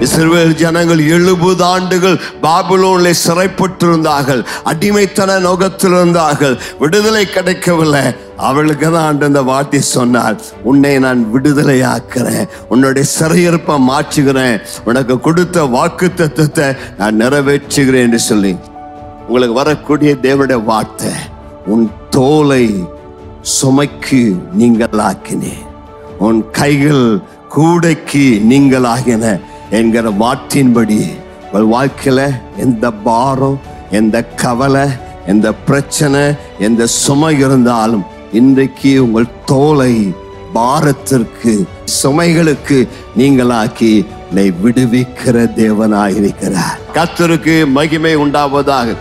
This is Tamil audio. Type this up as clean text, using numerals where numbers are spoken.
இஸ்ரவேல் ஜனங்கள் 70 ஆண்டுகள் பாபிலோனிலே சிறைப்பட்டிருந்தார்கள், அடிமைத்தன நோகத்தில் இருந்தார்கள், விடுதலை கிடைக்கவில்லை. அவளுக்கு தான் அந்த வார்த்தை சொன்னார், உன்னை நான் விடுதலையாக்குறேன், உன்னுடைய சிறையிருப்பை மாற்றுகிறேன், உனக்கு கொடுத்த வாக்குத்தத்தத்தை நான் நிறைவேற்றுகிறேன் என்று சொல்லி உங்களுக்கு வரக்கூடிய தேவனுடைய வார்த்தை, உன் தோலை சுமைக்கு நீங்களாக்கினேன், உன் கைகள் கூடைக்கு நீங்களாகின என்கிற வார்த்தையின்படி உங்கள் வாழ்க்கையில எந்த பாரம், எந்த கவலை, எந்த பிரச்சனை, எந்த சுமை இருந்தாலும் இன்றைக்கு உங்கள் தோலை பாரத்திற்கு, சுமைகளுக்கு நீங்களாக்கி விடுவிக்கிற தேவனாயிருக்கிறார். கர்த்தருக்கு மகிமை உண்டாவதாக.